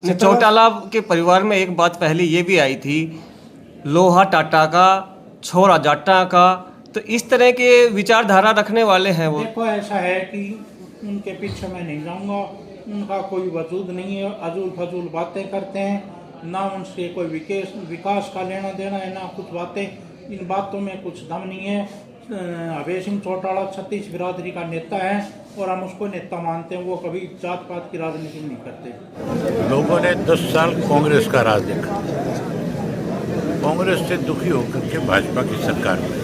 चौटाला के परिवार में एक बात पहले ये भी आई थी, लोहा टाटा का छोरा जाटा का, तो इस तरह के विचारधारा रखने वाले हैं वो। देखो ऐसा है कि उनके पीछे मैं नहीं जाऊंगा, उनका कोई वजूद नहीं है, अजूल फजूल बातें करते हैं, ना उनसे कोई विकास का लेना देना है, ना कुछ बातें, इन बातों में कुछ दम नहीं है। अभय सिंह चौटाला छत्तीस बिरादरी का नेता है और हम उसको नेता मानते हैं, वो कभी जात पात की राजनीति नहीं करते। लोगों ने 10 साल कांग्रेस का राज देखा, कांग्रेस से दुखी होकर के भाजपा की सरकार बनी।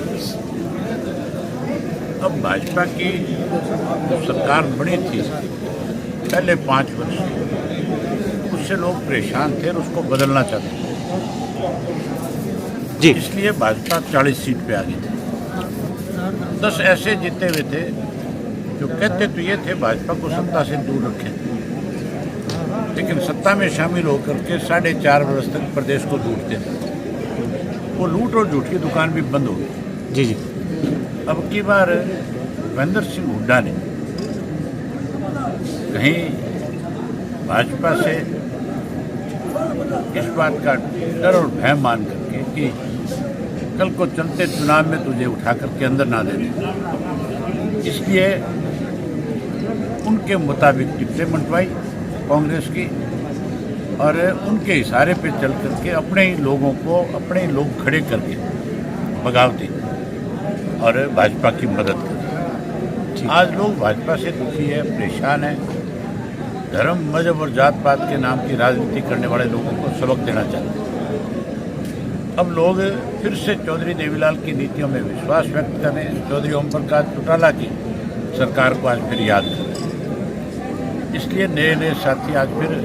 अब भाजपा की सरकार बनी थी पहले 5 वर्ष, उससे लोग परेशान थे और उसको बदलना चाहते थे जी, इसलिए भाजपा 40 सीट पे आ गई थी। 10 ऐसे जीते हुए थे जो कहते तो ये थे भाजपा को सत्ता से दूर रखें, लेकिन सत्ता में शामिल होकर के 4.5 वर्ष तक प्रदेश को लूटते थे। वो लूट और झूठ की दुकान भी बंद हो गई जी। अब की बार भूपेंद्र सिंह हुड्डा ने कहीं भाजपा से इस बात का डर और भय मान करके कि कल को चलते चुनाव में तुझे उठा करके अंदर ना दे दे, इसलिए उनके मुताबिक टिकटें बंटवाई कांग्रेस की और उनके इशारे पे चल करके अपने ही लोगों को, अपने ही लोग खड़े करके बगावती और भाजपा की मदद करती। आज लोग भाजपा से दुखी है, परेशान है, धर्म मजहब और जात पात के नाम की राजनीति करने वाले लोगों को सबक देना चाहते हैं। अब लोग फिर से चौधरी देवीलाल की नीतियों में विश्वास व्यक्त कर रहे हैं, चौधरी ओम प्रकाश चौटाला की सरकार को आज फिर याद कर रहे हैं, इसलिए नए नए साथी आज फिर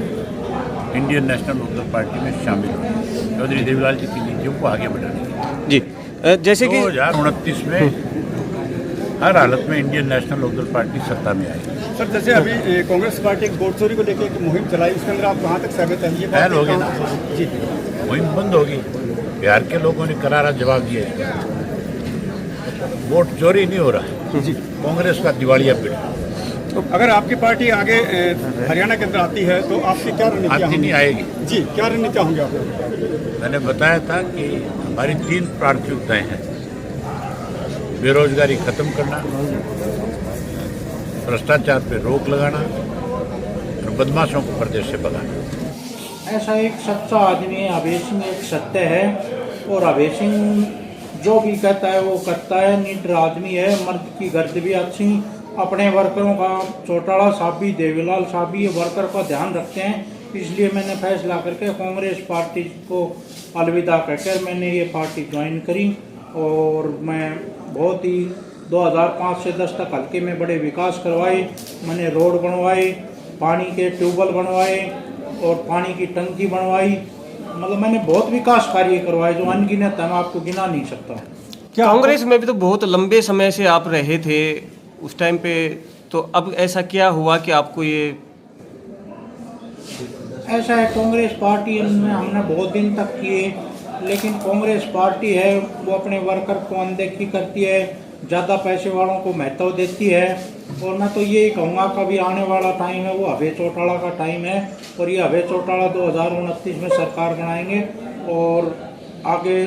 इंडियन नेशनल लोकदल पार्टी में शामिल हुए चौधरी देवीलाल जी की नीतियों को आगे बढ़ाने के लिए जी। जैसे कि 2029 में हर हालत में इंडियन नेशनल लोकदल पार्टी सत्ता में आएगी। सर, जैसे अभी कांग्रेस पार्टी वोट चोरी को लेकर एक मुहिम चलाई, उसके अंदर आप कहाँ तक सहमत हैं? ये पहल होगी ना जी, मुहिम बंद होगी। बिहार के लोगों ने करारा जवाब दिया, वोट चोरी नहीं हो रहा जी, कांग्रेस का दिवालिया पिट। तो अगर आपकी पार्टी आगे हरियाणा के अंदर आती है तो आपकी क्या रणनीति आती नहीं आएगी जी, क्या रणनीति होंगी आप? मैंने बताया था कि हमारी 3 प्राथमिकताएं हैं, बेरोजगारी खत्म करना, भ्रष्टाचार पे रोक लगाना और बदमाशों को प्रदेश से भगाना। ऐसा एक सच्चा आदमी है अभय सिंह, एक सत्य है, और अभय सिंह जो भी कहता है वो करता है, निडर आदमी है, मर्द की गर्द भी अच्छी, अपने वर्करों का चौटाला साहब भी देवीलाल साहब भी वर्कर का ध्यान रखते हैं, इसलिए मैंने फैसला करके कांग्रेस पार्टी को अलविदा कहकर मैंने ये पार्टी ज्वाइन करी। और मैं बहुत ही 2005 से 10 तक हल्के में बड़े विकास करवाए, मैंने रोड बनवाए, पानी के ट्यूबवेल बनवाए और पानी की टंकी बनवाई, मतलब मैंने बहुत विकास कार्य करवाए जो अनगिनत है, मैं आपको गिना नहीं सकता। क्या कांग्रेस में भी तो बहुत लंबे समय से आप रहे थे उस टाइम पे, तो अब ऐसा क्या हुआ कि आपको ये ऐसा है, कांग्रेस पार्टी में हमने बहुत दिन तक किए, लेकिन कांग्रेस पार्टी है वो अपने वर्कर को अनदेखी करती है, ज़्यादा पैसे वालों को महत्व देती है, और मैं तो ये कहूँगा कभी आने वाला टाइम है वो अभय चौटाला का टाइम है, और ये अभय चौटाला 2029 में सरकार बनाएंगे और आगे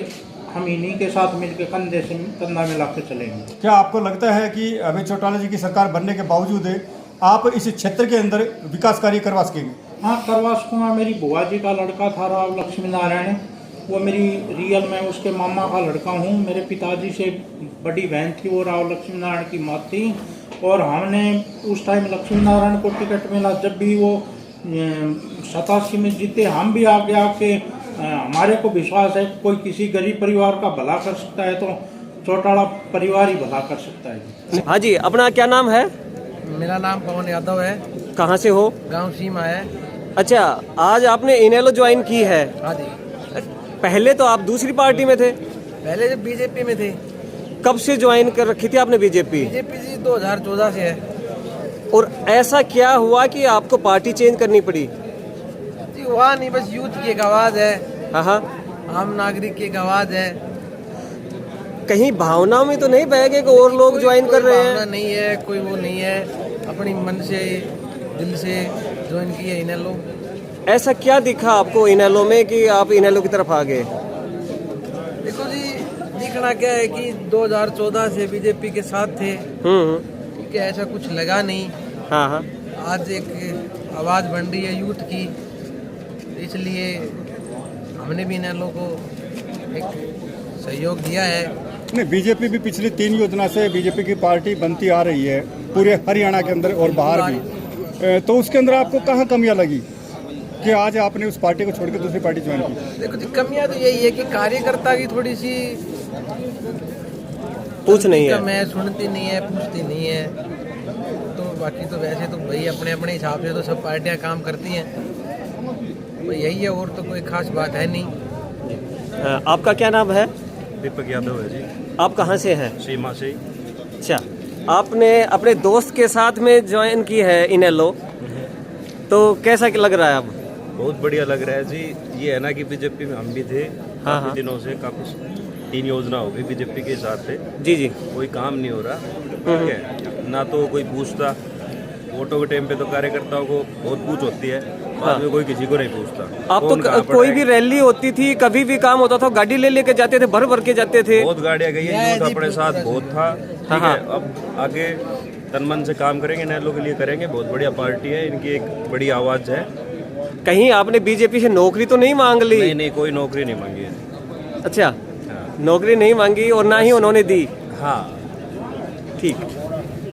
हम इन्हीं के साथ मिलकर कंधे से कंधा मिला के चलेंगे। क्या आपको लगता है कि अभय चौटाला जी की सरकार बनने के बावजूद आप इस क्षेत्र के अंदर विकास कार्य करवा सकेंगे? हाँ, करवा सकूँगा। मेरी बुआ जी का लड़का था राव लक्ष्मी नारायण, वो मेरी रियल में उसके मामा का लड़का हूँ, मेरे पिताजी से बड़ी बहन थी, वो राव लक्ष्मी नारायण की माँ थी, और हमने उस टाइम लक्ष्मी नारायण को टिकट मिला जब भी वो 87 में जीते, हम भी आगे आके हमारे को विश्वास है कोई किसी गरीब परिवार का भला कर सकता है तो चौटाला परिवार ही भला कर सकता है। हाँ जी, अपना क्या नाम है? मेरा नाम पवन यादव है। कहाँ से हो? गांव सीमा है। अच्छा, आज आपने इनेलो ज्वाइन की है? हाँ जी। पहले तो आप दूसरी पार्टी में थे? पहले जब बीजेपी में थे। कब से ज्वाइन कर रखी थी आपने बीजेपी? बीजेपी जी 2014 से है। और ऐसा क्या हुआ कि आपको पार्टी चेंज करनी पड़ी? जी हुआ नहीं, बस यूथ की एक आवाज़ है, हाँ, आम नागरिक की एक आवाज़ है। कहीं भावना में तो नहीं बह गए कि और लोग ज्वाइन कर रहे हैं? नहीं है, कोई वो नहीं है, अपनी मन से दिल से ज्वाइन किए इन्हें लोग। ऐसा क्या दिखा आपको इनेलो में कि आप इनेलो की तरफ आ गए? देखो जी, दिखना क्या है कि 2014 से बीजेपी के साथ थे, ठीक है, ऐसा कुछ लगा नहीं। हाँ हाँ। आज एक आवाज़ बन रही है यूथ की, इसलिए हमने भी इनेलो को एक सहयोग दिया है। नहीं, बीजेपी भी पिछली 3 योजना से बीजेपी की पार्टी बनती आ रही है पूरे हरियाणा के अंदर और बाहर भी, तो उसके अंदर आपको कहाँ कमियां लगी कि आज आपने उस पार्टी को छोड़ के दूसरी पार्टी ज्वाइन की? देखो जी, कमियां तो यही है कि कार्यकर्ता की थोड़ी सी पूछ नहीं है। मैं सुनती नहीं है, पूछती नहीं है। तो बाकी तो वैसे तो भाई अपने अपने हिसाब से तो सब पार्टियां काम करती हैं, तो यही है, और तो कोई खास बात है नहीं। आपका क्या नाम है? दीपक यादव है जी, आप कहाँ से हैं? सीमा से। अच्छा, आपने अपने दोस्त के साथ में ज्वाइन की है इनेलो, तो कैसा लग रहा है अब? बहुत बढ़िया लग रहा है जी। ये है ना कि बीजेपी में हम भी थे हाँ। काफी दिनों से, काफी 3 योजना हो गई बीजेपी के साथ थे, जी जी। कोई काम नहीं हो रहा, ठीक है ना, तो कोई पूछता। वोटों के टाइम पे तो कार्यकर्ताओं को बहुत पूछ होती है, बाद में कोई किसी को नहीं पूछता। आप कौन तो कहाँ पड़ा कोई है। भी रैली होती थी, कभी भी काम होता था, गाड़ी ले लेके जाते थे, भर भर के जाते थे। बहुत गाड़ियां गई है, यूथ अपने साथ बहुत था, ठीक हाँ। है। अब आगे तन मन से काम करेंगे, नैलो के लिए करेंगे। बहुत बढ़िया पार्टी है, इनकी एक बड़ी आवाज है। कहीं आपने बीजेपी से नौकरी तो नहीं मांग ली? नहीं नहीं, कोई नौकरी नहीं मांगी है। अच्छा, हाँ। नौकरी नहीं मांगी और ना ही उन्होंने दी। हाँ। ठीक।